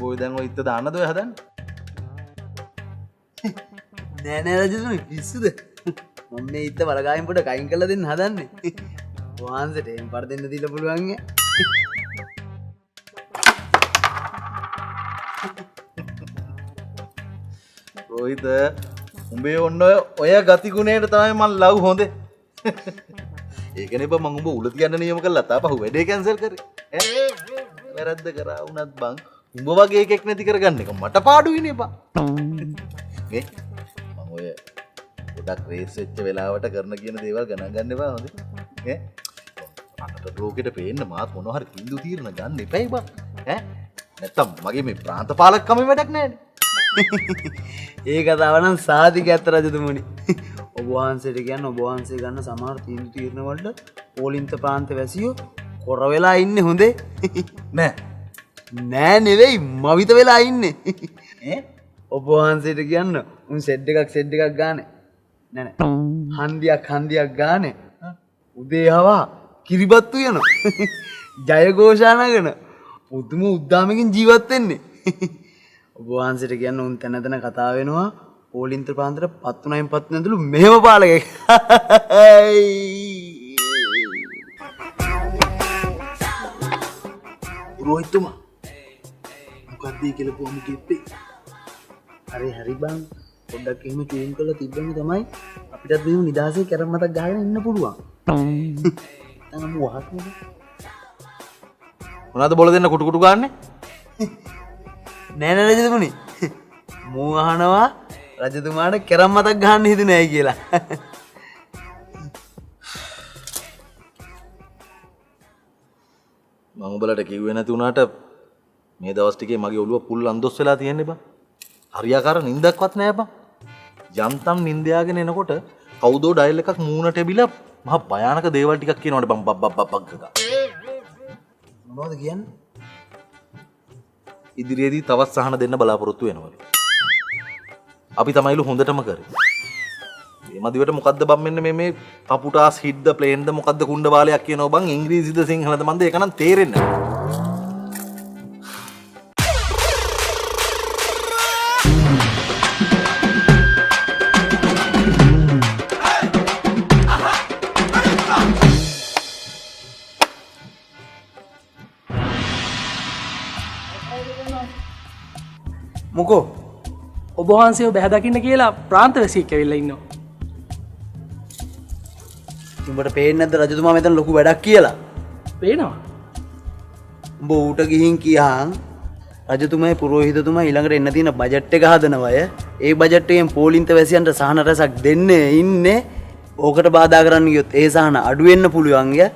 උඹ දැන් ඔය ඉත්ත දාන්නද ඔය හදන්නේ? නෑ නෑ රජතුමනි පිස්සුද? මම මේ ඉත්ත වලගායෙන් පොඩ කයින් කරලා දෙන්න හදන්නේ. වහන්සේට එම් පර දෙන්න දීලා පුළුවන් ඈ. රෝහිත උඹේ ඔන්න ඔය ගති ගුණයට තමයි මම ලව් හොඳේ. ඒකනේ බං මම උඹ උල තියන්න නියම කළා තාපහුව වැඩේ කැන්සල් කරේ. ඈ වැරද්ද කරා වුණත් බං උඹ වගේ එකෙක් නැති කරගන්න එක මට පාඩුයිනේ බං. මේ මම ඔය ගොඩක් රේස් වෙච්ච වෙලාවට කරන කියන දේවල් ගණන් ගන්න එපා හොඳේ. ඈ අකට ලෝකෙට පේන්න මාත් මොනවා හරි හින්දු තීරණ ගන්න එපයි බං. ඈ නැත්තම් මගේ මේ ප්‍රාන්ත පාලකකමේ වැඩක් නැහැනේ. ඒ කතාව නම් සාධික ඇත්ත රජතුමනි. ඔබ වහන්සේට කියන්න ඔබ වහන්සේ ගන්න සමහර තීරණ වලට පොලින්ත ප්‍රාන්ත වැසියෝ කොර වෙලා ඉන්නේ හොඳේ. නෑ නෑ නෙවෙයි මවිත වෙලා ඉන්නේ. ඈ ඔබ වහන්සේට කියන්න උන් සෙඩ් එකක් ගානේ. නෑ නෑ හන්දියක් ගානේ. උදේ හවා කිරිබත්තු යන. ජයഘോഷා නගන. පුදුම උද්දාමකින් ජීවත් වෙන්නේ. ඔබ වහන්සේට කියන්න උන් තැන තැන කතා වෙනවා පොලින්ත ප්‍රාන්තයට පත්තුනයින් පත්තුනදලු මෙහෙම පාලකෙක්. රෝහිතුමා මොකක්ද කියලා කොහොම කිව්වේ? හරි බං පොඩ්ඩක් එහෙම චූන් කරලා තිබ්බම තමයි අපිටත් මෙහෙම නිදාසේ කැරම් මතක් ගහගෙන ඉන්න පුළුවන්. තම වහක්නේ. මොනවද බොල දෙන්න කුටු කුටු ගන්නනේ? නෑ නෑ රජතුමනි. මූ අහනවා රජතුමාට කැරම් මතක් ගහන්න හිතුනේ ඇයි කියලා. මම උඹලට කිව්වේ නැති වුණාට මේ දවස් ටිකේ මගේ ඔළුව පුල් අන්දොස් වෙලා තියෙන්නේ බං. හරියාකාර නිින්දක්වත් නෑ බං. යන්තම් නිින්ද යාගෙන එනකොට කවුදෝ ඩයල් එකක් මූණට එබිලා මහා භයානක දේවල් ටිකක් කියනවානේ බං බබ් ගගා. මොනවද කියන්නේ? ඉදිරියේදී තවත් සහන දෙන්න බලාපොරොත්තු වෙනවලු. අපි තමයිලු හොඳටම කරේ. මේ මදිවට මොකද්ද බම් මෙන්න මේ පපුටාස් හිට් ද ප්ලේන් ද මොකද්ද කුණ්ඩ බාලයක් කියනවා බං ඉංග්‍රීසිද සිංහලද මන්ද ඒක නම් තේරෙන්නේ නැහැ. මොකෝ ඔබ වහන්සේ බැහැ දකින්න කියලා ප්‍රාන්ත වැසියෙක් ඇවිල්ලා ඉන්නවා. උඹට පේන්නේ නැද්ද රජතුමා මෙතන ලොකු වැඩක් කියලා? පේනවා. උඹ ඌට ගිහින් කියහන් රජතුමායි පුරෝහිතතුමා ඊළඟට එන්න තියෙන බජට් එක හදනවය. ඒ බජට් එකෙන් පෝලින්ත වැසියන්ට සහන රසක් දෙන්නේ ඉන්නේ. ඕකට බාධා කරන්න ගියොත් ඒ සහන අඩු වෙන්න පුළුවන් ය.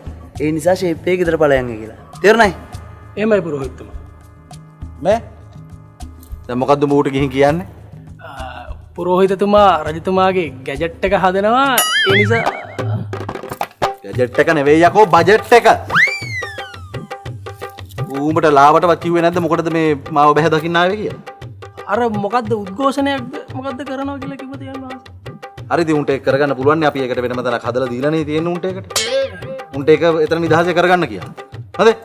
ඒ නිසා ෂේප් එකේ ඉදර ඵලයන් කියලා. තේරුණායි? එහෙමයි පුරෝහිතතුමා. නෑ. දැන් මොකද්ද මූට ගිහින් කියන්නේ? පුරෝහිතතුමා රජතුමාගේ ගැජට් එක හදනවා ඒ නිසා ගැජට් එක නෙවෙයි යකෝ බජට් එක. ඌඹට ලාවටවත් කිව්වේ නැද්ද මොකටද මේ මාව බැහැ දකින්න ආවේ කියලා? අර මොකද්ද උද්ඝෝෂණයක්ද මොකද්ද කරනවා කියලා කිව්ව තියනවා. හරි ඉතින් උන්ට ඒක කරගන්න පුළුවන් නේ අපි ඒකට වෙනම තැනක් හදලා දීලානේ තියෙන්නේ උන්ට ඒකට. උන්ට ඒක එතන නිදහසේ කරගන්න කියලා. හරිද?